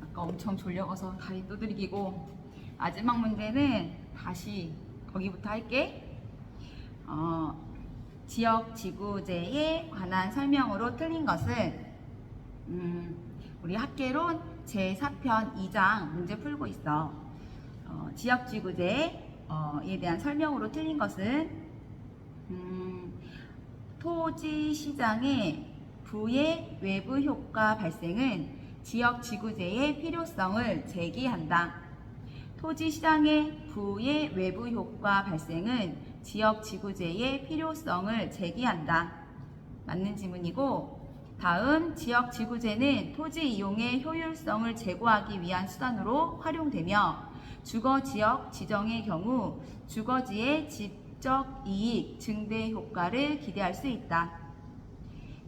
아까 엄청 졸려가서 다리 두드리기고, 마지막 문제는 다시 거기부터 할게. 지역 지구제에 관한 설명으로 틀린 것은 우리 학개론 제4편 2장 문제 풀고 있어. 지역 지구제에 대한 설명으로 틀린 것은 토지 시장의 부의 외부 효과 발생은 지역 지구제의 필요성을 제기한다. 토지 시장의 부의 외부 효과 발생은 지역 지구제의 필요성을 제기한다. 맞는 지문이고, 다음 지역 지구제는 토지 이용의 효율성을 제고하기 위한 수단으로 활용되며 주거 지역 지정의 경우 주거지의 지적 이익 증대 효과를 기대할 수 있다.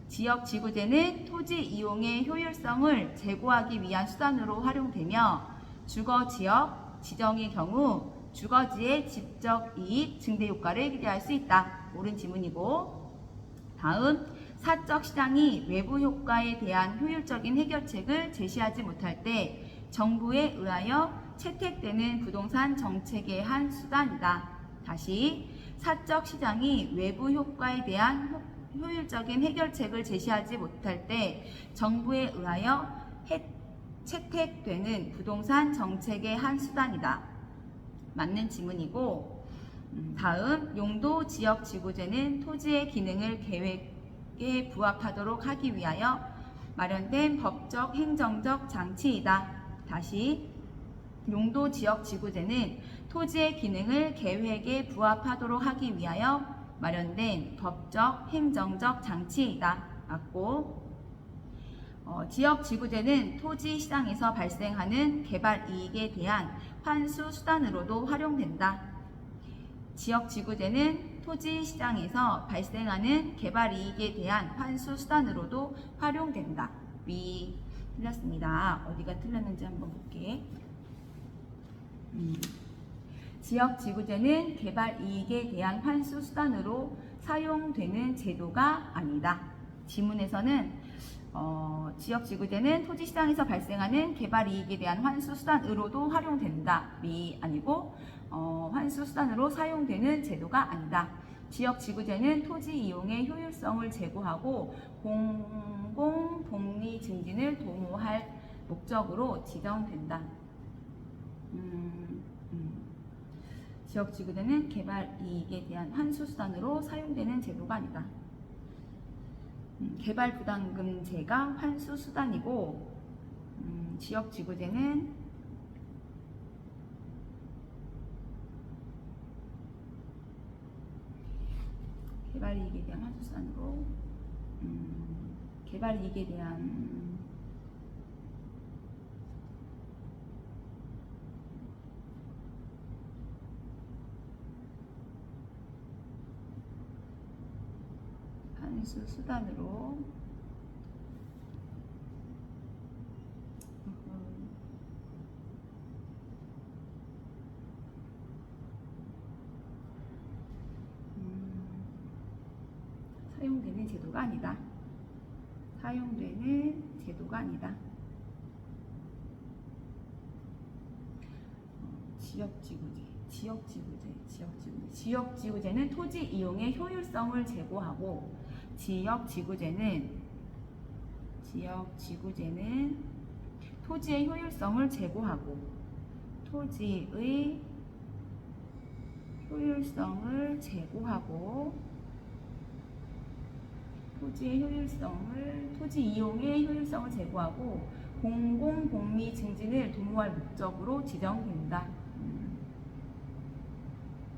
지역 지구제는 토지 이용의 효율성을 제고하기 위한 수단으로 활용되며 주거 지역 지정의 경우 주거지의 지적 이익 증대 효과를 기대할 수 있다. 옳은 지문이고, 다음 사적 시장이 외부 효과에 대한 효율적인 해결책을 제시하지 못할 때 정부에 의하여 채택되는 부동산 정책의 한 수단이다. 다시, 사적 시장이 외부 효과에 대한 효율적인 해결책을 제시하지 못할 때 정부에 의하여 채택되는 부동산 정책의 한 수단이다. 맞는 지문이고, 다음 용도 지역 지구제는 토지의 기능을 계획에 부합하도록 하기 위하여 마련된 법적 행정적 장치이다. 다시, 용도 지역 지구제는 토지의 기능을 계획에 부합하도록 하기 위하여 마련된 법적 행정적 장치이다. 맞고, 지역 지구제는 토지 시장에서 발생하는 개발 이익에 대한 환수 수단으로도 활용된다. 지역 지구제는 토지 시장에서 발생하는 개발 이익에 대한 환수 수단으로도 활용된다. 위 틀렸습니다. 어디가 틀렸는지 한번 볼게. 지역 지구제는 개발 이익에 대한 환수 수단으로 사용되는 제도가 아니다. 지문에서는 지역 지구제는 토지 시장에서 발생하는 개발 이익에 대한 환수 수단으로도 활용된다. 미 아니고 환수 수단으로 사용되는 제도가 아니다. 지역 지구제는 토지 이용의 효율성을 제고하고 공공 복리 증진을 도모할 목적으로 지정된다. 지역 지구제는 개발 이익에 대한 환수 수단으로 사용되는 제도가 아니다. 개발 부담금제가 환수 수단이고, 지역 지구제는 개발 이익에 대한 환수 수단으로 개발 이익에 대한 환수 수단으로 사용되는 제도가 아니다. 사용되는 제도가 아니다. 지역지구제는 토지 이용의 효율성을 제고하고, 지역지구제는 토지의 효율성을 제고하고, 토지 이용의 효율성을 제고하고 공공복리 증진을 도모할 목적으로 지정된다.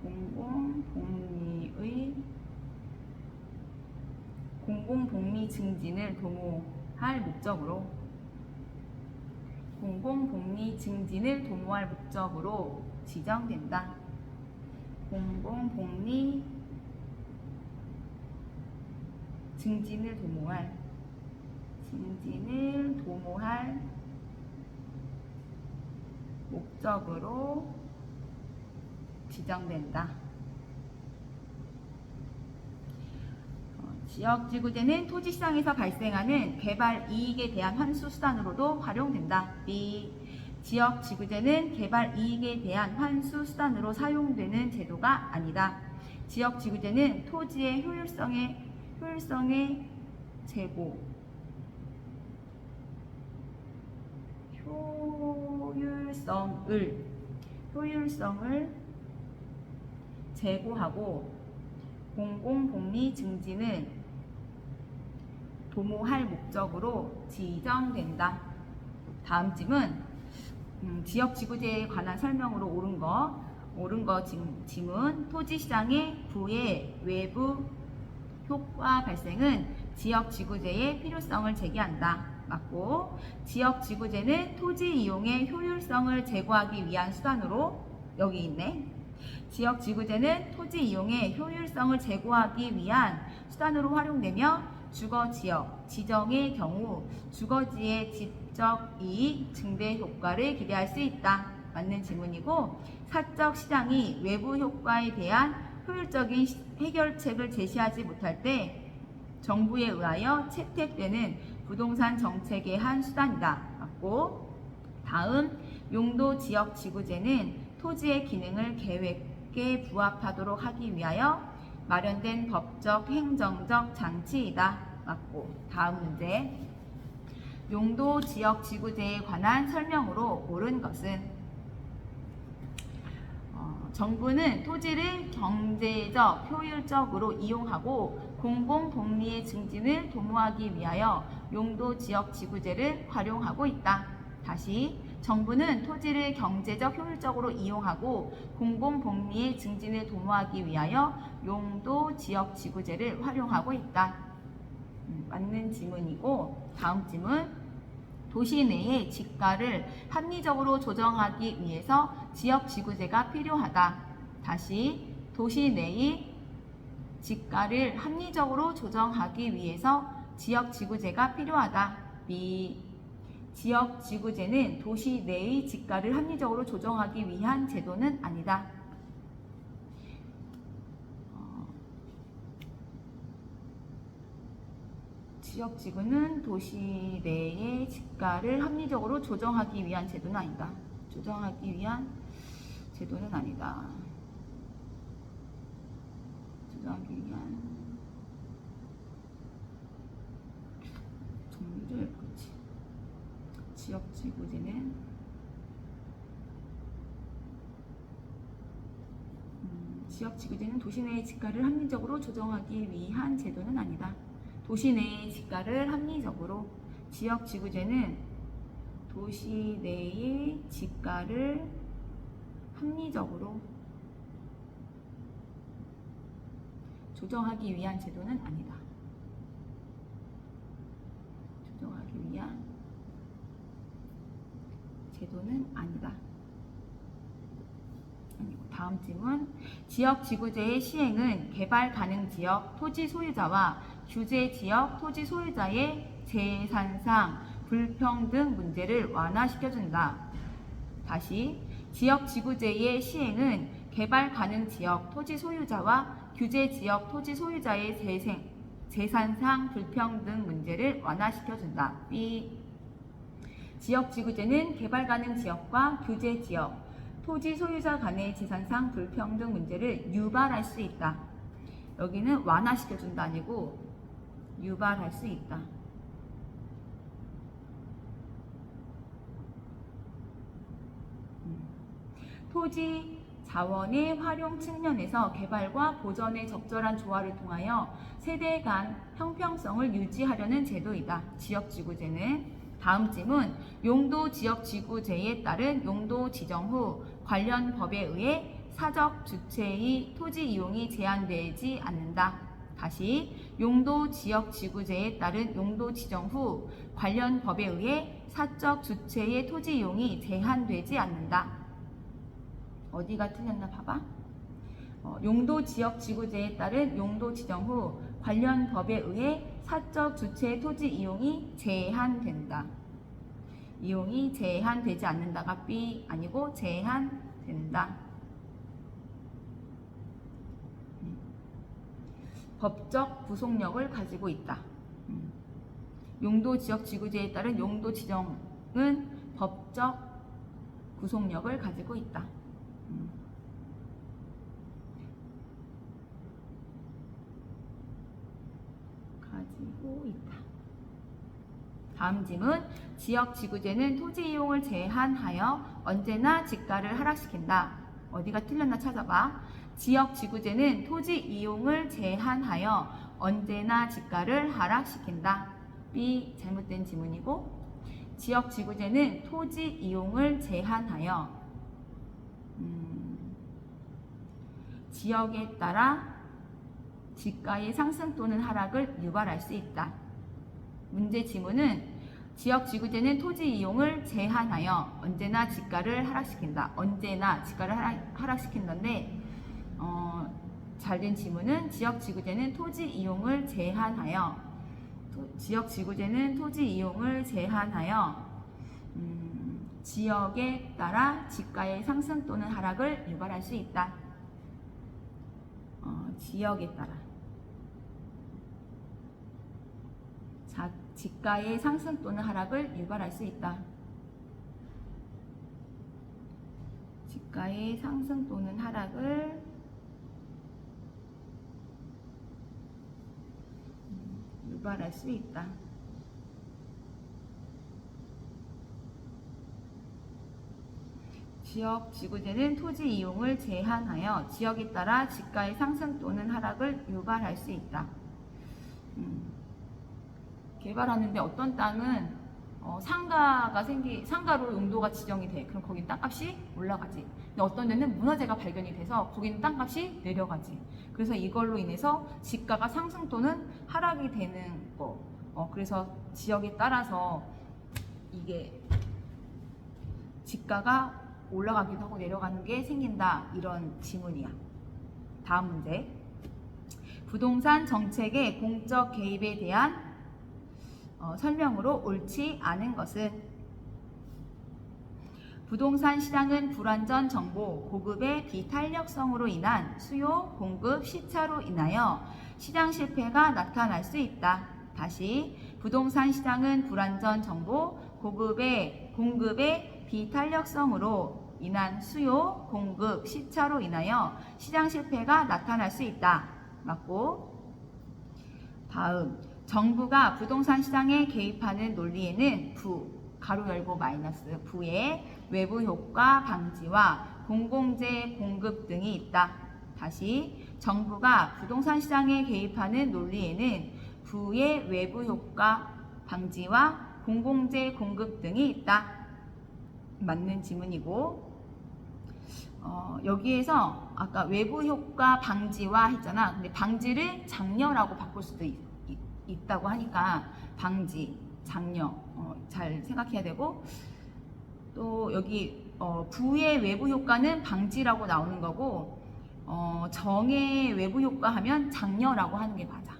공공복리 증진을 도모할 목적으로 지정된다. 공공복리 증진을 도모할 목적으로 지정된다. 지역지구제는 토지시장에서 발생하는 개발 이익에 대한 환수 수단으로도 활용된다. B. 지역지구제는 개발 이익에 대한 환수 수단으로 사용되는 제도가 아니다. 지역지구제는 토지의 효율성의 제고, 효율성을 제고하고 공공복리 증진을 도모할 목적으로 지정된다. 다음 질문, 지역지구제에 관한 설명으로 옳은 거 지문. 토지시장의 부의 외부 효과 발생은 지역지구제의 필요성을 제기한다. 맞고, 지역지구제는 토지 이용의 효율성을 제고하기 위한 수단으로, 여기 있네. 지역지구제는 토지 이용의 효율성을 제고하기 위한 수단으로 활용되며 주거지역 지정의 경우 주거지의 지적 이익 증대 효과를 기대할 수 있다. 맞는 질문이고, 사적 시장이 외부 효과에 대한 효율적인 해결책을 제시하지 못할 때 정부에 의하여 채택되는 부동산 정책의 한 수단이다. 맞고, 다음, 용도 지역 지구제는 토지의 기능을 계획에 부합하도록 하기 위하여 마련된 법적 행정적 장치이다. 맞고, 다음 문제, 용도 지역 지구제에 관한 설명으로 옳은 것은 정부는 토지를 경제적 효율적으로 이용하고 공공복리의 증진을 도모하기 위하여 용도 지역 지구제를 활용하고 있다. 다시, 정부는 토지를 경제적 효율적으로 이용하고 공공복리의 증진을 도모하기 위하여 용도 지역 지구제를 활용하고 있다. 맞는 질문이고, 다음 질문, 도시 내의 지가를 합리적으로 조정하기 위해서 지역지구제가 필요하다. 다시, 도시 내의 지가를 합리적으로 조정하기 위해서 지역지구제가 필요하다. B. 지역지구제는 도시 내의 지가를 합리적으로 조정하기 위한 제도는 아니다. 지역지구는 도시 내의 지가를 합리적으로 조정하기 위한 제도는 아니다. 조정하기 위한 제도는 아니다. 조정하기 위한 정리를, 그렇지. 지역지구제는 지역지구제는 도시 내의 지가를 합리적으로 조정하기 위한 제도는 아니다. 도시 내의 지가를 합리적으로, 지역지구제는 도시 내의 지가를 합리적으로 조정하기 위한 제도는 아니다. 조정하기 위한 제도는 아니다. 다음 질문, 지역지구제의 시행은 개발 가능 지역 토지 소유자와 규제 지역 토지 소유자의 재산상 불평등 문제를 완화시켜준다. 다시, 지역지구제의 시행은 개발 가능 지역 토지 소유자와 규제 지역 토지 소유자의 재산상 불평등 문제를 완화시켜준다. B. 지역지구제는 개발 가능 지역과 규제 지역 토지 소유자 간의 재산상 불평등 문제를 유발할 수 있다. 여기는 완화시켜준다 아니고 유발할 수 있다. 토지 자원의 활용 측면에서 개발과 보전의 적절한 조화를 통하여 세대 간 형평성을 유지하려는 제도이다. 지역지구제는. 다음 질문, 용도 지역지구제에 따른 용도 지정 후 관련 법에 의해 사적 주체의 토지 이용이 제한되지 않는다. 다시, 용도 지역지구제에 따른 용도 지정 후 관련 법에 의해 사적 주체의 토지 이용이 제한되지 않는다. 어디가 틀렸나 봐봐. 용도 지역지구제에 따른 용도 지정 후 관련 법에 의해 사적 주체의 토지 이용이 제한된다. 이용이 제한되지 않는다가 B 아니고 제한된다. 법적 구속력을 가지고 있다. 용도 지역 지구제에 따른 용도 지정은 법적 구속력을 가지고 있다. 가지고 있다. 다음 질문. 지역 지구제는 토지 이용을 제한하여 언제나 지가를 하락시킨다. 어디가 틀렸나 찾아봐. 지역 지구제는 토지 이용을 제한하여 언제나 지가를 하락시킨다. B 잘못된 지문이고, 지역 지구제는 토지 이용을 제한하여 지역에 따라 지가의 상승 또는 하락을 유발할 수 있다. 문제 지문은 지역 지구제는 토지 이용을 제한하여 언제나 지가를 하락시킨다. 언제나 지가를 하락시킨다인데 잘된 지문은 지역 지구제는 토지 이용을 제한하여 지역에 따라 지가의 상승 또는 하락을 유발할 수 있다. 지역에 따라 지가의 상승 또는 하락을 유발할 수 있다. 지가의 상승 또는 하락을 유발할 수 있다. 지역 지구제는 토지 이용을 제한하여 지역에 따라 지가의 상승 또는 하락을 유발할 수 있다. 개발하는데 어떤 땅은 상가로 용도가 지정이 돼. 그럼 거기 땅값이 올라가지. 근데 어떤 데는 문화재가 발견이 돼서 거기는 땅값이 내려가지. 그래서 이걸로 인해서 지가가 상승 또는 하락이 되는 거. 그래서 지역에 따라서 이게 지가가 올라가기도 하고 내려가는 게 생긴다. 이런 지문이야. 다음 문제. 부동산 정책의 공적 개입에 대한 설명으로 옳지 않은 것은? 부동산 시장은 불완전 정보, 고급의 비탄력성으로 인한 수요, 공급, 시차로 인하여 시장 실패가 나타날 수 있다. 다시, 부동산 시장은 불완전 정보, 공급의 비탄력성으로 인한 수요, 공급, 시차로 인하여 시장 실패가 나타날 수 있다. 맞고, 다음, 정부가 부동산 시장에 개입하는 논리에는 가로 열고 마이너스 부의 외부 효과 방지와 공공재 공급 등이 있다. 다시, 정부가 부동산 시장에 개입하는 논리에는 부의 외부 효과 방지와 공공재 공급 등이 있다. 맞는 지문이고, 여기에서 아까 외부 효과 방지와 했잖아. 근데 방지를 장려라고 바꿀 수도 있다고 하니까 방지, 장려 잘 생각해야 되고, 또 여기 부의 외부 효과는 방지라고 나오는 거고, 정의 외부 효과 하면 장려라고 하는 게 맞아.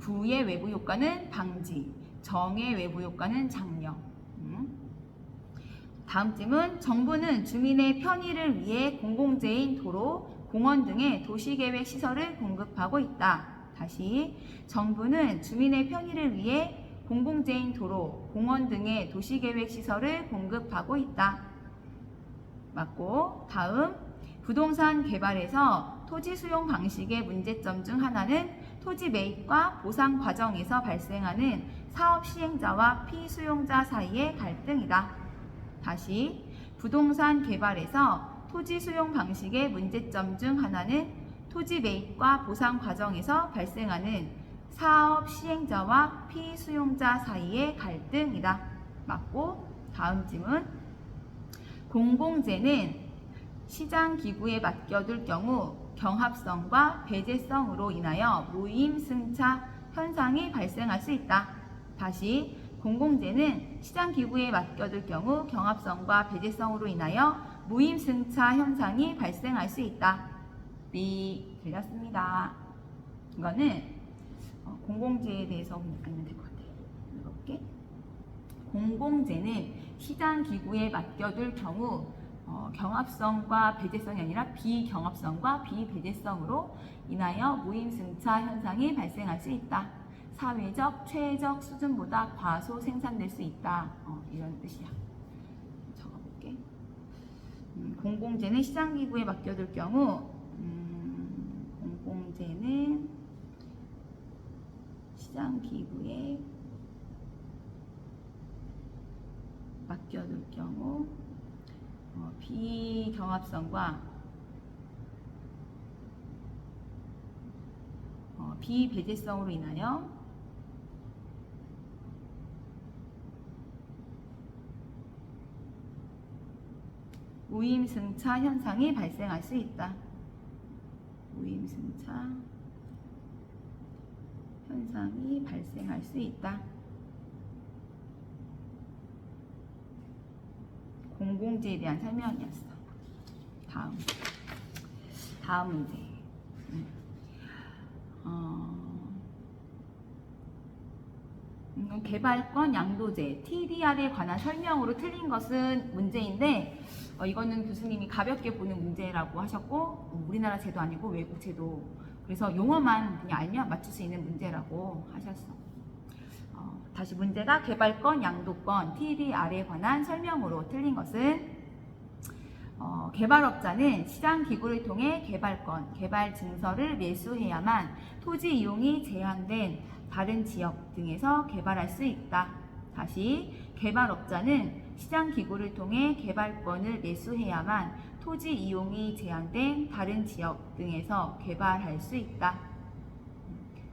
부의 외부 효과는 방지, 정의 외부 효과는 장려. 다음 질문. 정부는 주민의 편의를 위해 공공재인 도로, 공원 등의 도시계획 시설을 공급하고 있다. 다시, 정부는 주민의 편의를 위해 공공재인 도로, 공원 등의 도시계획 시설을 공급하고 있다. 맞고, 다음, 부동산 개발에서 토지 수용 방식의 문제점 중 하나는 토지 매입과 보상 과정에서 발생하는 사업 시행자와 피수용자 사이의 갈등이다. 다시, 부동산 개발에서 토지 수용 방식의 문제점 중 하나는 토지 매입과 보상 과정에서 발생하는 사업 시행자와 피수용자 사이의 갈등이다. 맞고, 다음 질문. 공공재는 시장기구에 맡겨둘 경우 경합성과 배제성으로 인하여 무임승차 현상이 발생할 수 있다. 다시, 공공재는 시장기구에 맡겨둘 경우 경합성과 배제성으로 인하여 무임승차 현상이 발생할 수 있다. B 틀렸습니다. 이거는 공공재에 대해서 알면 될 것 같아요. 읽어볼게. 공공재는 시장기구에 맡겨둘 경우 경합성과 배제성이 아니라 비경합성과 비배제성으로 인하여 무임승차 현상이 발생할 수 있다. 사회적, 최적 수준보다 과소 생산될 수 있다. 이런 뜻이야. 적어볼게. 공공재는 시장기구에 맡겨둘 경우 공공재는 시장기구에 맡겨둘 경우 비경합성과 비배제성으로 인하여 무임승차 현상이 발생할 수 있다. 무임승차 현상이 발생할 수 있다. 공공재에 대한 설명이었어. 다음 문제. 개발권 양도제 TDR에 관한 설명으로 틀린 것은 문제인데 이거는 교수님이 가볍게 보는 문제라고 하셨고 우리나라 제도 아니고 외국 제도, 그래서 용어만 그냥 알면 맞출 수 있는 문제라고 하셨어. 다시 문제가 개발권 양도권 TDR에 관한 설명으로 틀린 것은 개발업자는 시장기구를 통해 개발권, 개발 증서를 매수해야만 토지 이용이 제한된 다른 지역 등에서 개발할 수 있다. 다시 개발업자는 시장기구를 통해 개발권을 매수해야만 토지 이용이 제한된 다른 지역 등에서 개발할 수 있다.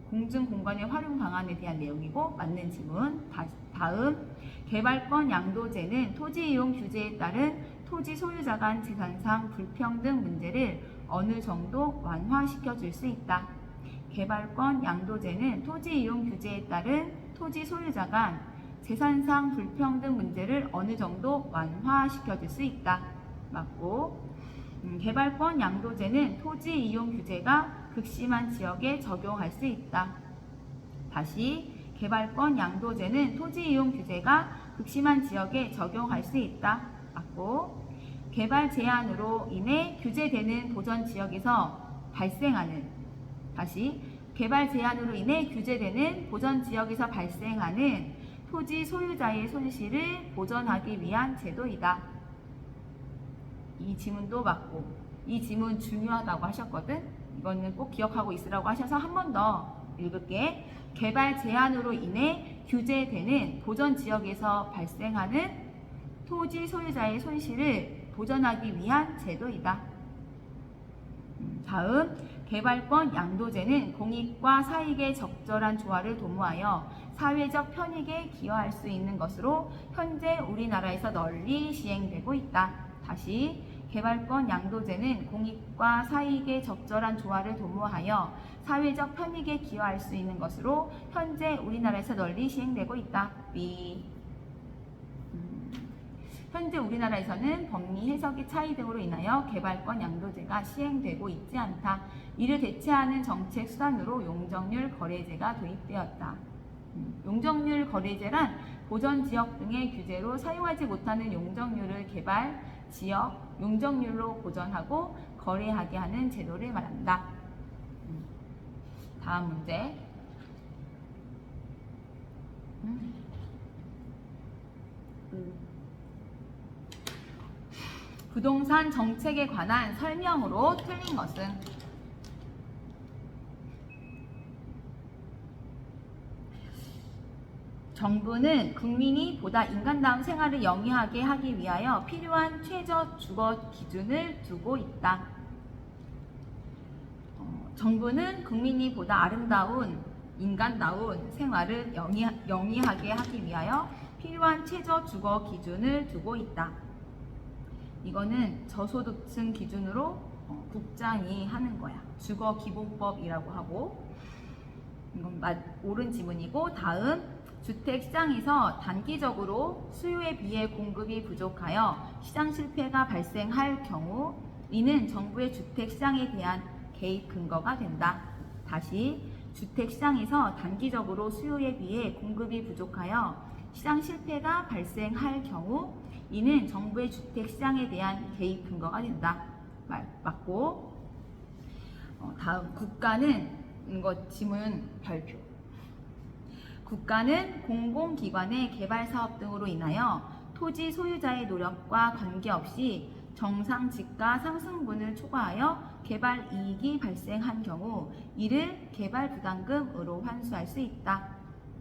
공중공간의 활용 방안에 대한 내용이고 맞는 질문. 다음 개발권 양도제는 토지 이용 규제에 따른 토지 소유자 간 재산상 불평등 문제를 어느 정도 완화시켜 줄 수 있다. 개발권 양도제는 토지 이용 규제에 따른 토지 소유자 간 재산상 불평등 문제를 어느 정도 완화시켜 줄 수 있다. 맞고, 개발권 양도제는 토지 이용 규제가 극심한 지역에 적용할 수 있다. 다시 개발권 양도제는 토지 이용 규제가 극심한 지역에 적용할 수 있다. 맞고, 개발 제한으로 인해 규제되는 보전 지역에서 발생하는, 다시 개발 제한으로 인해 규제되는 보전 지역에서 발생하는 토지 소유자의 손실을 보전하기 위한 제도이다. 이 지문도 맞고, 이 지문 중요하다고 하셨거든. 이거는 꼭 기억하고 있으라고 하셔서 한 번 더 읽을게. 개발 제한으로 인해 규제되는 보전 지역에서 발생하는 토지 소유자의 손실을 보전하기 위한 제도이다. 다음 개발권 양도제는 공익과 사익의 적절한 조화를 도모하여 사회적 편익에 기여할 수 있는 것으로 현재 우리나라에서 널리 시행되고 있다. 다시 개발권 양도제는 공익과 사익의 적절한 조화를 도모하여 사회적 편익에 기여할 수 있는 것으로 현재 우리나라에서 널리 시행되고 있다. 현재 우리나라에서는 법리 해석의 차이 등으로 인하여 개발권 양도제가 시행되고 있지 않다. 이를 대체하는 정책 수단으로 용적률 거래제가 도입되었다. 용적률 거래제란 보전 지역 등의 규제로 사용하지 못하는 용적률을 개발 지역 용적률로 보전하고 거래하게 하는 제도를 말한다. 다음 문제. 부동산 정책에 관한 설명으로 틀린 것은 정부는 국민이 보다 인간다운 생활을 영위하게 하기 위하여 필요한 최저 주거 기준을 두고 있다. 정부는 국민이 보다 아름다운 인간다운 생활을 영위하게 하기 위하여 필요한 최저 주거 기준을 두고 있다. 이거는 저소득층 기준으로 국장이 하는 거야. 주거기본법이라고 하고, 이건 옳은 지문이고, 다음 주택시장에서 단기적으로 수요에 비해 공급이 부족하여 시장 실패가 발생할 경우 이는 정부의 주택시장에 대한 개입 근거가 된다. 다시 주택시장에서 단기적으로 수요에 비해 공급이 부족하여 시장 실패가 발생할 경우 이는 정부의 주택 시장에 대한 개입 근거가 된다. 맞고 다음 국가는 이거 지문 별표. 국가는 공공기관의 개발 사업 등으로 인하여 토지 소유자의 노력과 관계없이 정상 지가 상승분을 초과하여 개발 이익이 발생한 경우 이를 개발 부담금으로 환수할 수 있다.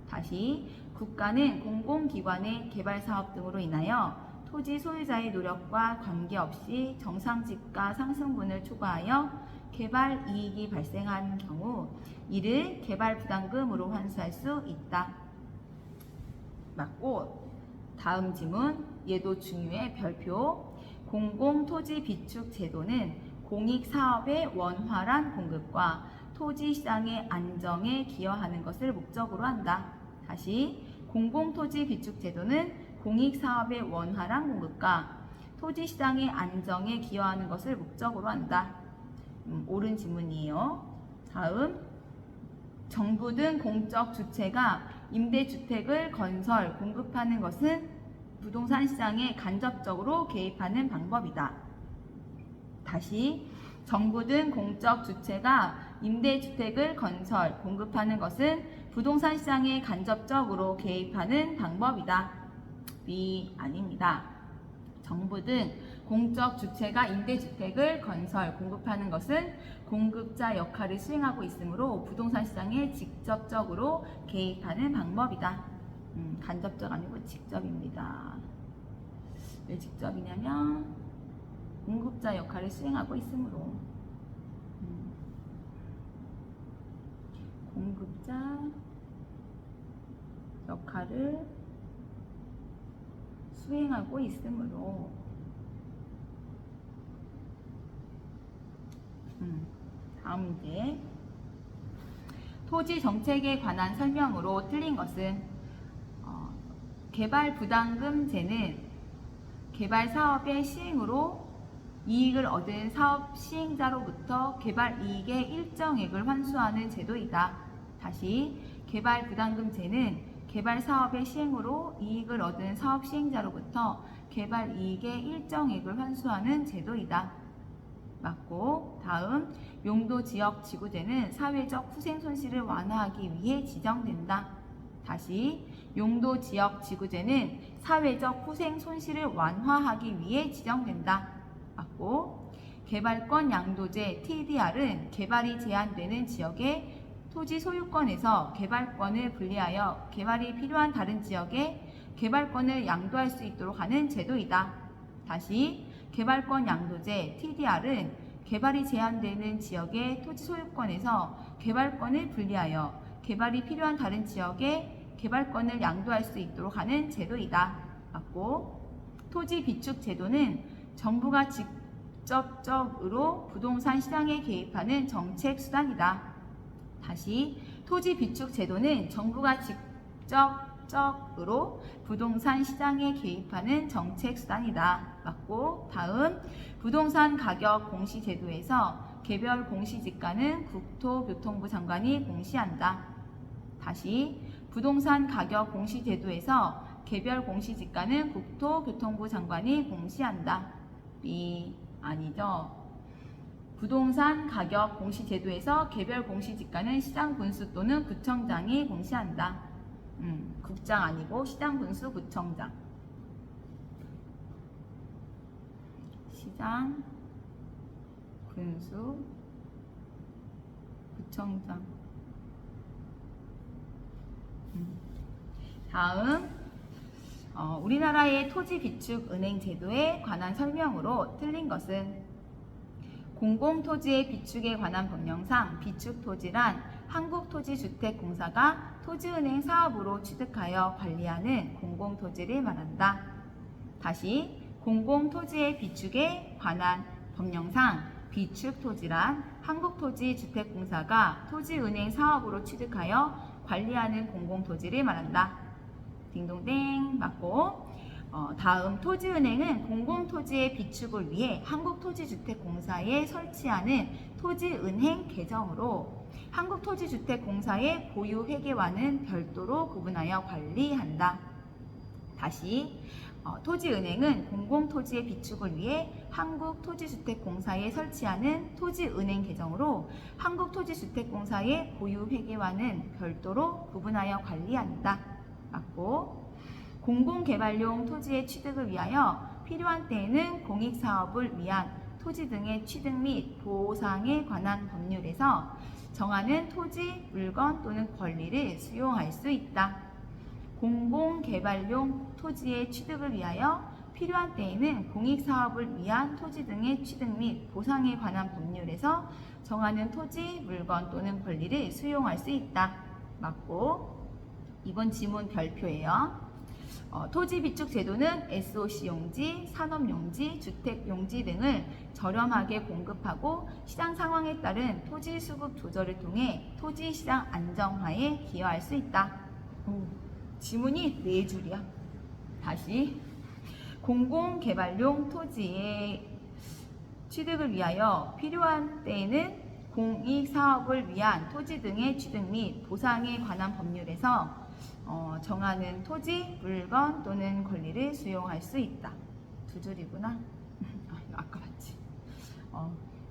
다시 국가는 공공기관의 개발 사업 등으로 인하여 토지 소유자의 노력과 관계없이 정상 지가 상승분을 초과하여 개발 이익이 발생한 경우 이를 개발 부담금으로 환수할 수 있다. 맞고 다음 지문 얘도 중요해. 별표. 공공토지 비축 제도는 공익사업의 원활한 공급과 토지시장의 안정에 기여하는 것을 목적으로 한다. 다시 공공토지 비축 제도는 공익사업의 원활한 공급과 토지시장의 안정에 기여하는 것을 목적으로 한다. 옳은 지문이에요. 다음 정부 등 공적 주체가 임대주택을 건설, 공급하는 것은 부동산 시장에 간접적으로 개입하는 방법이다. 다시 정부 등 공적 주체가 임대주택을 건설, 공급하는 것은 부동산 시장에 간접적으로 개입하는 방법이다. B 아닙니다. 정부 등 공적 주체가 임대주택을 건설, 공급하는 것은 공급자 역할을 수행하고 있으므로 부동산 시장에 직접적으로 개입하는 방법이다. 간접적 아니고 직접입니다. 왜 직접이냐면 공급자 역할을 수행하고 있으므로 공급자 역할을 수행하고 있으므로 다음 문제. 토지 정책에 관한 설명으로 틀린 것은 개발 부담금제는 개발 사업의 시행으로 이익을 얻은 사업 시행자로부터 개발 이익의 일정액을 환수하는 제도이다. 다시 개발 부담금제는 개발 사업의 시행으로 이익을 얻은 사업 시행자로부터 개발 이익의 일정액을 환수하는 제도이다. 맞고 다음 용도지역 지구제는 사회적 후생 손실을 완화하기 위해 지정된다. 다시 용도지역 지구제는 사회적 후생 손실을 완화하기 위해 지정된다. 맞고 개발권 양도제 TDR은 개발이 제한되는 지역의 토지 소유권에서 개발권을 분리하여 개발이 필요한 다른 지역에 개발권을 양도할 수 있도록 하는 제도이다. 다시 개발권 양도제 TDR은 개발이 제한되는 지역의 토지 소유권에서 개발권을 분리하여 개발이 필요한 다른 지역에 개발권을 양도할 수 있도록 하는 제도이다. 맞고 토지 비축 제도는 정부가 직접적으로 부동산 시장에 개입하는 정책 수단이다. 다시 토지 비축 제도는 정부가 직접적으로 부동산 시장에 개입하는 정책 수단이다. 맞고 다음 부동산 가격 공시 제도에서 개별 공시지가는 국토교통부 장관이 공시한다. 다시 부동산 가격 공시 제도에서 개별 공시지가는 국토교통부 장관이 공시한다. B 아니죠. 부동산 가격 공시 제도에서 개별 공시지가는 시장 분수 또는 구청장이 공시한다. 국장 아니고 시장 분수 구청장. 시장 분수 구청장. 다음 우리나라의 토지 비축 은행 제도에 관한 설명으로 틀린 것은 공공토지의 비축에 관한 법령상 비축토지란 한국토지주택공사가 토지은행 사업으로 취득하여 관리하는 공공토지를 말한다. 다시 공공토지의 비축에 관한 법령상 비축토지란 한국토지주택공사가 토지은행 사업으로 취득하여 관리하는 공공토지를 말한다. 딩동댕 맞고 다음 토지은행은 공공토지의 비축을 위해 한국토지주택공사에 설치하는 토지은행 계정으로 한국토지주택공사의 보유회계와는 별도로 구분하여 관리한다. 다시 토지은행은 공공토지의 비축을 위해 한국토지주택공사에 설치하는 토지은행 계정으로 한국토지주택공사의 보유회계와는 별도로 구분하여 관리한다. 맞고, 공공개발용 토지의 취득을 위하여 필요한 때에는 공익사업을 위한 토지 등의 취득 및 보상에 관한 법률에서 정하는 토지, 물건 또는 권리를 수용할 수 있다. 공공개발용 토지의 취득을 위하여 필요한 때에는 공익사업을 위한 토지 등의 취득 및 보상에 관한 법률에서 정하는 토지, 물건 또는 권리를 수용할 수 있다. 맞고, 이번 지문 별표예요. 토지 비축 제도는 SOC 용지, 산업용지, 주택용지 등을 저렴하게 공급하고 시장 상황에 따른 토지 수급 조절을 통해 토지 시장 안정화에 기여할 수 있다. 지문이 4줄이야. 다시, 공공개발용 토지의 취득을 위하여 필요한 때에는 공익사업을 위한 토지 등의 취득 및 보상에 관한 법률에서 정하는 토지, 물건 또는 권리를 수용할 수 있다. 2줄이구나. 아까 봤지.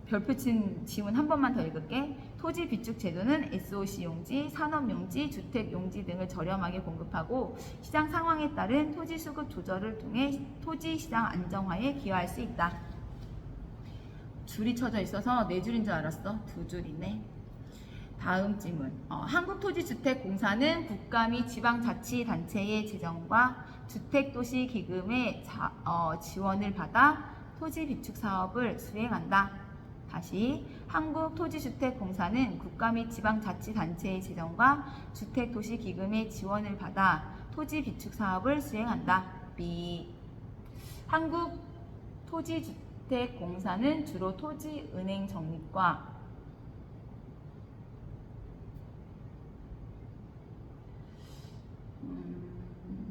별표 친 지문 한 번만 더 읽을게. 토지 비축 제도는 SOC 용지, 산업용지, 주택용지 등을 저렴하게 공급하고 시장 상황에 따른 토지 수급 조절을 통해 토지 시장 안정화에 기여할 수 있다. 줄이 쳐져 있어서 4줄인 줄 알았어. 2줄이네. 다음 질문. 한국토지주택공사는 국가 및 지방자치단체의 재정과 주택도시기금의 지원을 받아 토지 비축 사업을 수행한다. 다시, 한국토지주택공사는 국가 및 지방자치단체의 재정과 주택도시기금의 지원을 받아 토지 비축 사업을 수행한다. B. 한국토지주택공사는 주로 토지은행 적립과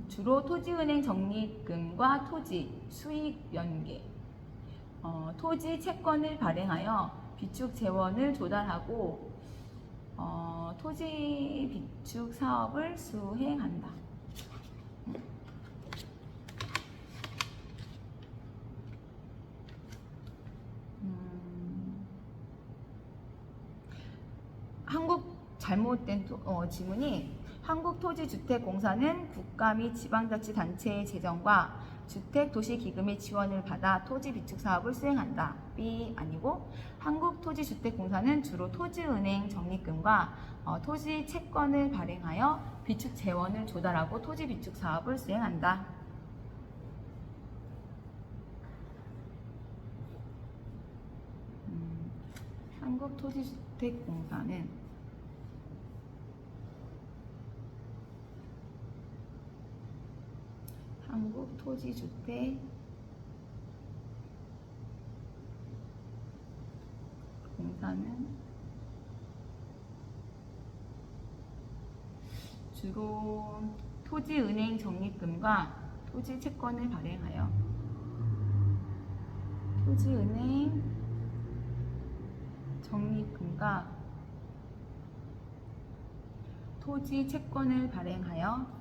주로 토지은행 적립금과 토지 수익 연계, 토지 채권을 발행하여 비축 재원을 조달하고 토지 비축 사업을 수행한다. 한국 잘못된 지문이 한국토지주택공사는 국가 및 지방자치단체의 재정과 주택도시기금의 지원을 받아 토지 비축 사업을 수행한다. B 아니고, 한국토지주택공사는 주로 토지은행 적립금과 토지 채권을 발행하여 비축 재원을 조달하고 토지 비축 사업을 수행한다. 한국토지주택공사는 한국토지주택공사는 주로 토지은행 적립금과 토지 채권을 발행하여 토지은행 적립금과 토지 채권을 발행하여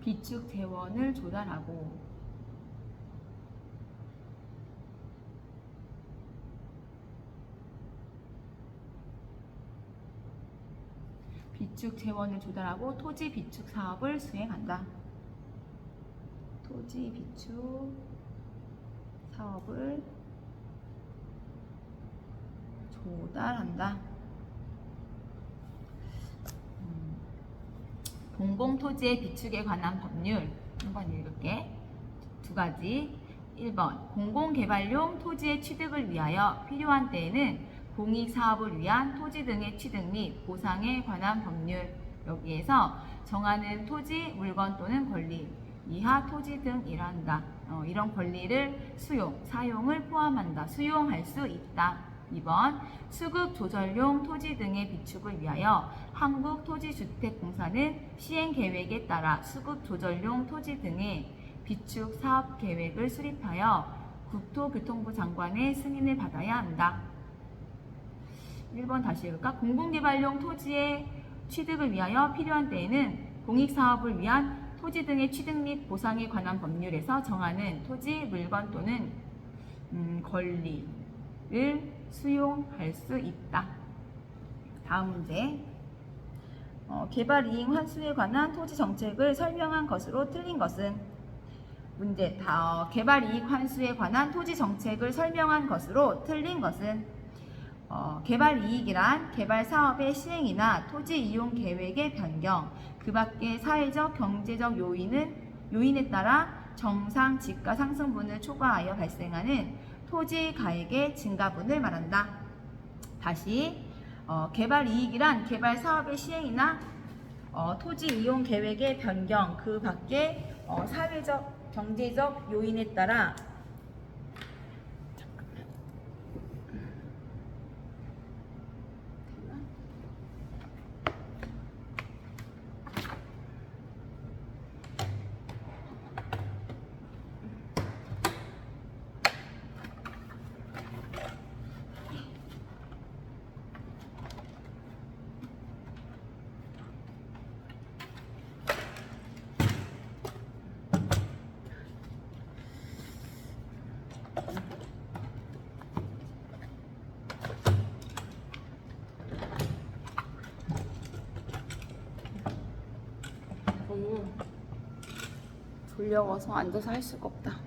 비축 재원을 조달하고 토지 비축 사업을 수행한다. 토지 비축 사업을 조달한다. 공공토지의 비축에 관한 법률 한번 읽을게. 2가지. 1번, 공공개발용 토지의 취득을 위하여 필요한 때에는 공익사업을 위한 토지 등의 취득 및 보상에 관한 법률. 여기에서 정하는 토지, 물건 또는 권리, 이하 토지 등이란다. 이런 권리를 사용을 포함한다. 수용할 수 있다. 2번, 수급 조절용 토지 등의 비축을 위하여 한국토지주택공사는 시행계획에 따라 수급 조절용 토지 등의 비축 사업 계획을 수립하여 국토교통부 장관의 승인을 받아야 한다. 1번 다시 읽을까? 공공개발용 토지의 취득을 위하여 필요한 때에는 공익사업을 위한 토지 등의 취득 및 보상에 관한 법률에서 정하는 토지, 물건 또는 권리를 수용할 수 있다. 다음 문제. 개발 이익 환수에 관한 토지 정책을 설명한 것으로 틀린 것은? 문제. 개발 이익 환수에 관한 토지 정책을 설명한 것으로 틀린 것은? 개발 이익이란 개발 사업의 시행이나 토지 이용 계획의 변경, 그 밖의 사회적, 경제적 요인에 따라 정상 지가 상승분을 초과하여 발생하는 토지 가액의 증가분을 말한다. 다시 개발 이익이란 개발 사업의 시행이나 토지 이용 계획의 변경, 그 밖의 사회적, 경제적 요인에 따라 너무 졸려워서 앉아서 할 수가 없다.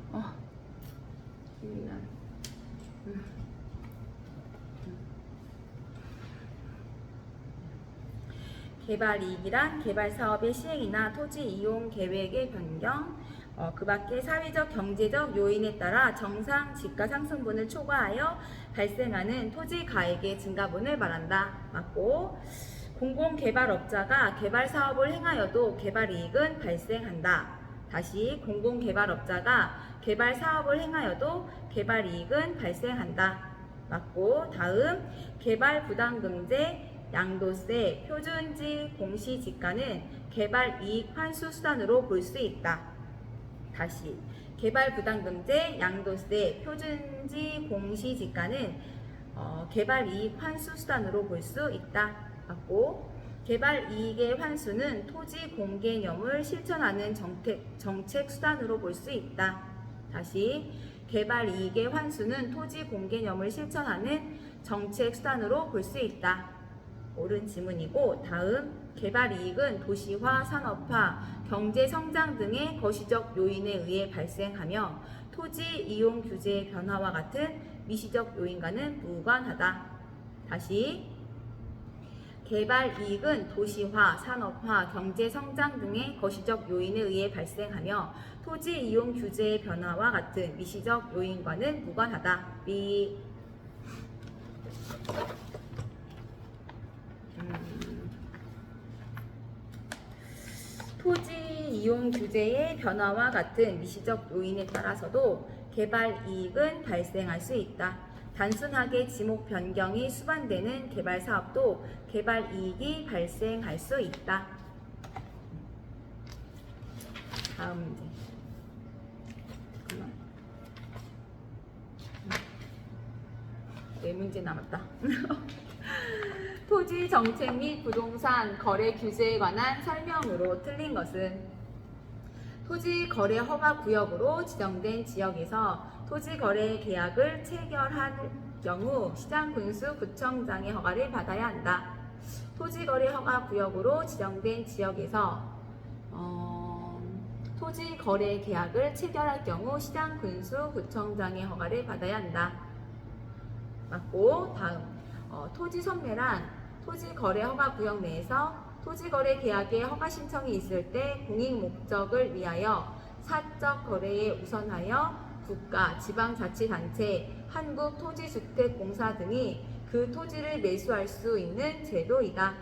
개발 이익이란 개발 사업의 시행이나 토지 이용 계획의 변경, 그 밖의 사회적, 경제적 요인에 따라 정상 지가 상승분을 초과하여 발생하는 토지 가액의 증가분을 말한다. 맞고, 공공개발업자가 개발 사업을 행하여도 개발 이익은 발생한다. 다시, 공공개발업자가 개발 사업을 행하여도 개발 이익은 발생한다. 맞고, 다음, 개발 부담금제, 양도세, 표준지 공시지가는 개발 이익 환수 수단으로 볼 수 있다. 다시, 개발 부담금제, 양도세, 표준지 공시지가는 개발 이익 환수 수단으로 볼 수 있다. 맞고, 개발 이익의 환수는 토지 공개념을 실천하는 정책 수단으로 볼 수 있다. 다시, 개발 이익의 환수는 토지 공개념을 실천하는 정책 수단으로 볼 수 있다. 옳은 지문이고, 다음, 개발 이익은 도시화, 산업화, 경제 성장 등의 거시적 요인에 의해 발생하며 토지 이용 규제의 변화와 같은 미시적 요인과는 무관하다. 다시, 개발 이익은 도시화, 산업화, 경제 성장 등의 거시적 요인에 의해 발생하며 토지 이용 규제의 변화와 같은 미시적 요인과는 무관하다. B. 토지 이용 규제의 변화와 같은 미시적 요인에 따라서도 개발 이익은 발생할 수 있다. 단순하게 지목 변경이 수반되는 개발 사업도 개발 이익이 발생할 수 있다. 다음 문제. 잠깐만. 4문제 남았다. 토지 정책 및 부동산 거래 규제에 관한 설명으로 틀린 것은? 토지 거래 허가 구역으로 지정된 지역에서 토지 거래 계약을 체결할 경우 시장 군수 구청장의 허가를 받아야 한다. 토지 거래 허가 구역으로 지정된 지역에서 토지 거래 계약을 체결할 경우 시장 군수 구청장의 허가를 받아야 한다. 맞고, 다음, 토지 선매란 토지 거래 허가 구역 내에서 토지 거래 계약의 허가 신청이 있을 때 공익 목적을 위하여 사적 거래에 우선하여 국가, 지방자치단체, 한국토지주택공사 등이 그 토지를 매수할 수 있는 제도이다.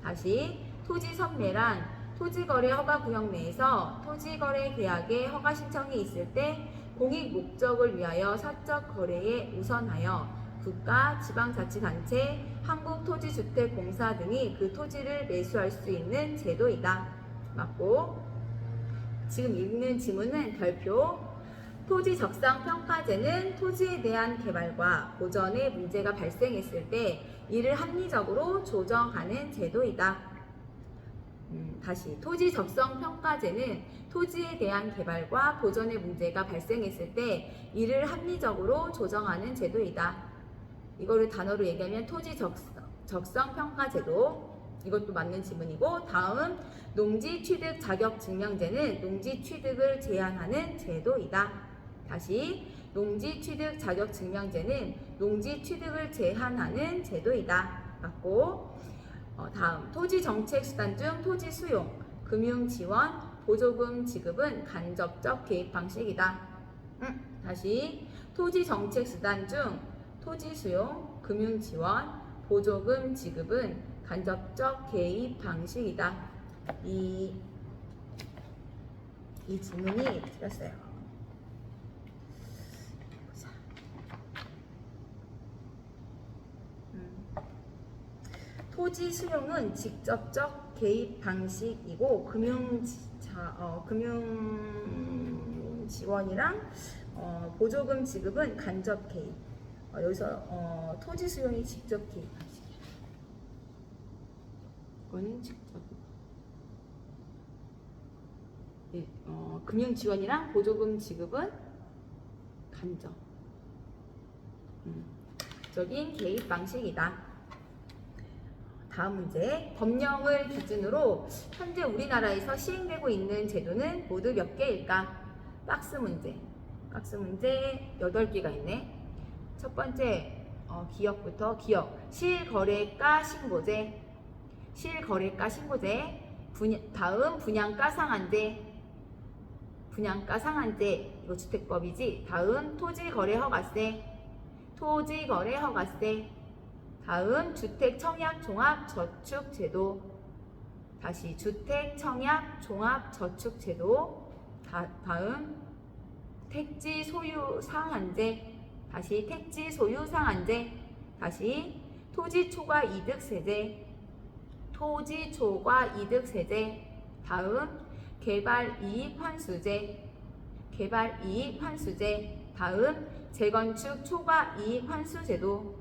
다시, 토지 선매란 토지 거래 허가 구역 내에서 토지 거래 계약의 허가 신청이 있을 때 공익 목적을 위하여 사적 거래에 우선하여 국가, 지방자치단체, 한국토지주택공사 등이 그 토지를 매수할 수 있는 제도이다. 맞고, 지금 읽는 지문은 별표. 토지 적성 평가제는 토지에 대한 개발과 보전의 문제가 발생했을 때 이를 합리적으로 조정하는 제도이다. 다시 토지 적성 평가제는 토지에 대한 개발과 보전의 문제가 발생했을 때 이를 합리적으로 조정하는 제도이다. 이거를 단어로 얘기하면 토지 적성 평가제도. 이것도 맞는 지문이고, 다음 농지 취득 자격 증명제는 농지 취득을 제한하는 제도이다. 다시 농지 취득 자격 증명제는 농지 취득을 제한하는 제도이다. 맞고, 다음 토지 정책 수단 중 토지 수용, 금융 지원, 보조금 지급은 간접적 개입 방식이다. 다시 토지 정책 수단 중 토지 수용, 금융 지원, 보조금 지급은 간접적 개입 방식이다. 이 지문이 틀렸어요. 토지 수용은 직접적 개입 방식이고 금융 지원이랑 보조금 지급은 간접 개입. 여기서 토지 수용이 직접 개입 방식이야. 이거는 직접. 네, 금융 지원이랑 보조금 지급은 간접. 적인 개입 방식이다. 다음 문제. 법령을 기준으로 현재 우리나라에서 시행되고 있는 제도는 모두 몇 개일까? 박스 문제 8개가 있네. 첫 번째 기억부터. 기억. 실거래가 신고제. 다음 분양가 상한제. 이거 주택법이지. 다음 토지거래 허가세. 다음 주택청약종합저축제도. 다시 주택청약종합저축제도. 다음 택지 소유 상한제. 다시 택지 소유 상한제. 다시 토지 초과 이득세제. 다음 개발 이익 환수제. 다음 재건축 초과 이익 환수제도.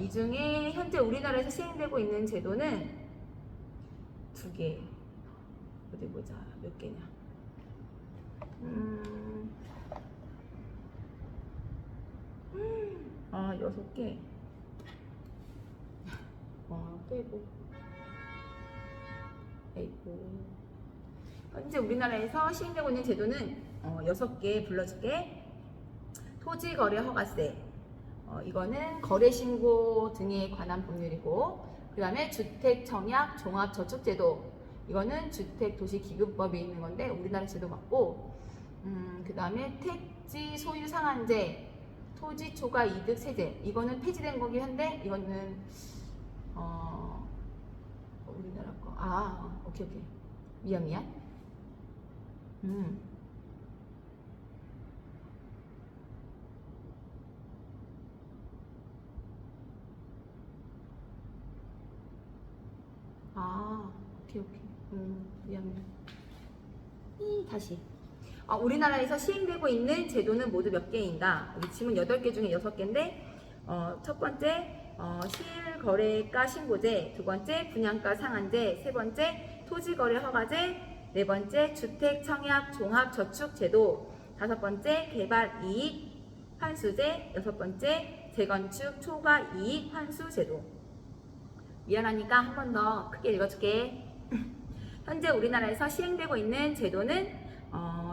이 중에 현재 우리나라에서 시행되고 있는 제도는 2개. 어디 보자. 몇 개냐? 6개. 빼고. 현재 우리나라에서 시행되고 있는 제도는 6개 불러줄게. 토지거래 허가세. 이거는 거래신고 등에 관한 법률이고, 그 다음에 주택청약 종합저축제도. 이거는 주택도시기금법에 있는 건데 우리나라 제도 맞고, 그 다음에 택지 소유 상한제, 토지 초과 이득 세제. 이거는 폐지된 거긴 한데 이거는 우리나라 거. 오케이. 미안. 오케이. 미안. 다시. 우리나라에서 시행되고 있는 제도는 모두 몇 개인가? 여기 지문 8개 중에 6개인데, 첫 번째, 실거래가 신고제, 두 번째, 분양가 상한제, 세 번째, 토지거래 허가제, 네 번째, 주택청약 종합저축제도, 다섯 번째, 개발 이익 환수제, 여섯 번째, 재건축 초과 이익 환수제도. 미안하니까 한 번 더 크게 읽어줄게. 현재 우리나라에서 시행되고 있는 제도는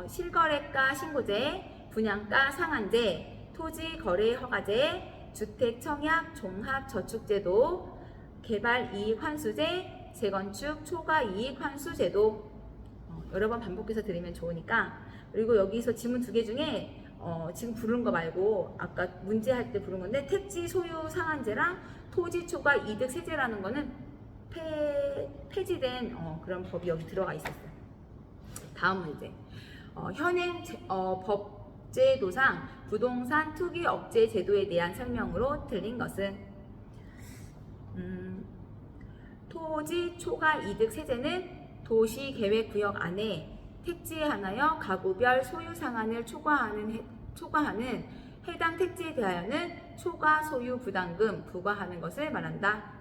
실거래가 신고제, 분양가 상한제, 토지거래 허가제, 주택청약 종합저축제도, 개발 이익 환수제, 재건축 초과 이익 환수제도. 여러 번 반복해서 들으면 좋으니까. 그리고 여기서 지문 2개 중에 지금 부른 거 말고 아까 문제할 때 부른 건데, 택지 소유 상한제랑 토지 초과 이득 세제라는 거는 폐지된 그런 법이 여기 들어가 있었어요. 다음 문제. 현행 법제도상 부동산 투기 억제 제도에 대한 설명으로 틀린 것은? 토지 초과 이득 세제는 도시계획구역 안에 택지에 한하여 가구별 소유 상한을 초과하는 해당 택지에 대하여는 초과 소유 부담금 부과하는 것을 말한다.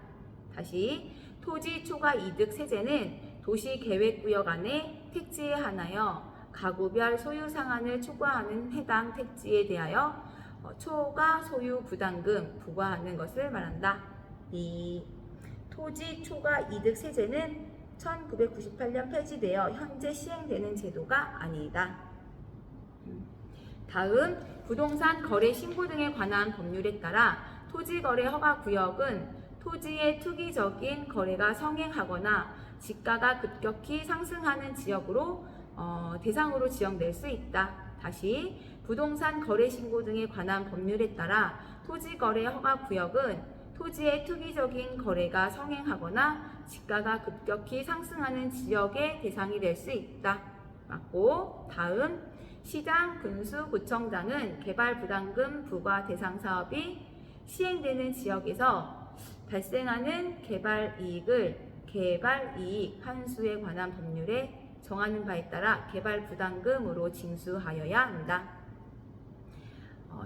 다시 토지 초과 이득 세제는 도시계획구역 안에 택지에 한하여 가구별 소유 상한을 초과하는 해당 택지에 대하여 초과 소유 부담금 부과하는 것을 말한다. 이 토지 초과 이득 세제는 1998년 폐지되어 현재 시행되는 제도가 아니다. 다음 부동산 거래 신고 등에 관한 법률에 따라 토지거래 허가구역은 토지의 투기적인 거래가 성행하거나 지가가 급격히 상승하는 지역으로 대상으로 지정될 수 있다. 다시 부동산 거래 신고 등에 관한 법률에 따라 토지거래 허가구역은 토지의 투기적인 거래가 성행하거나 지가가 급격히 상승하는 지역의 대상이 될 수 있다. 맞고, 다음 시장, 군수, 구청장은 개발 부담금 부과 대상 사업이 시행되는 지역에서 발생하는 개발 이익 환수에 관한 법률에 정하는 바에 따라 개발 부담금으로 징수하여야 한다.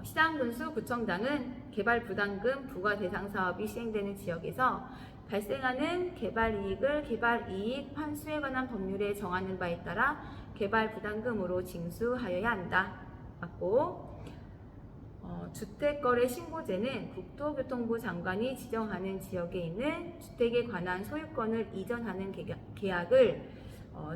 시장, 군수, 구청장은 개발 부담금 부과 대상 사업이 시행되는 지역에서 발생하는 개발 이익 환수에 관한 법률에 정하는 바에 따라 개발 부담금으로 징수하여야 한다. 맞고, 주택거래 신고제는 국토교통부 장관이 지정하는 지역에 있는 주택에 관한 소유권을 이전하는 계약을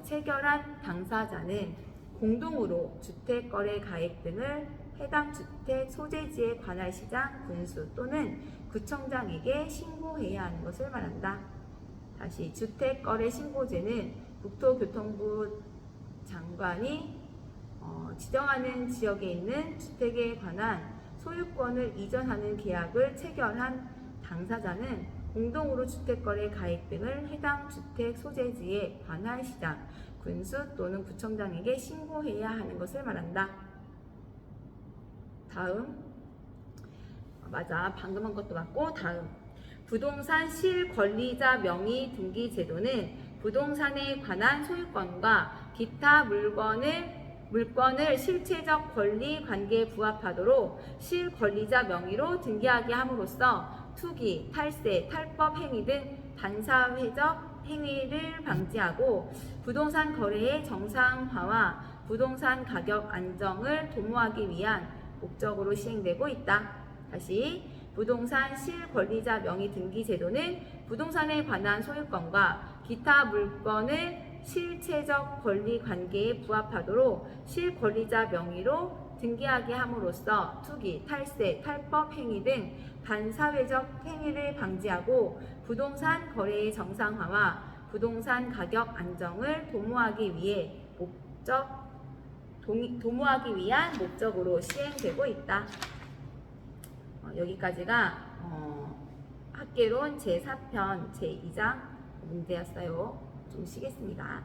체결한 당사자는 공동으로 주택거래 가액 등을 해당 주택 소재지에 관할 시장, 군수 또는 구청장에게 신고해야 하는 것을 말한다. 다시 주택거래 신고제는 국토교통부 장관이 지정하는 지역에 있는 주택에 관한 소유권을 이전하는 계약을 체결한 당사자는 공동으로 주택거래 가액 등을 해당 주택 소재지에 관할 시장, 군수 또는 구청장에게 신고해야 하는 것을 말한다. 다음, 맞아, 방금 한 것도 맞고, 다음 부동산 실권리자 명의 등기 제도는 부동산에 관한 소유권과 기타 물건을 실체적 권리 관계에 부합하도록 실권리자 명의로 등기하게 함으로써 투기, 탈세, 탈법 행위 등 반사회적 행위를 방지하고 부동산 거래의 정상화와 부동산 가격 안정을 도모하기 위한 목적으로 시행되고 있다. 다시 부동산 실권리자 명의 등기 제도는 부동산에 관한 소유권과 기타 물건을 실체적 권리 관계에 부합하도록 실권리자 명의로 등기하게 함으로써 투기, 탈세, 탈법 행위 등 반사회적 행위를 방지하고 부동산 거래의 정상화와 부동산 가격 안정을 도모하기 위한 목적으로 시행되고 있다. 여기까지가 학개론 제4편 제2장 문제였어요. 좀 쉬겠습니다.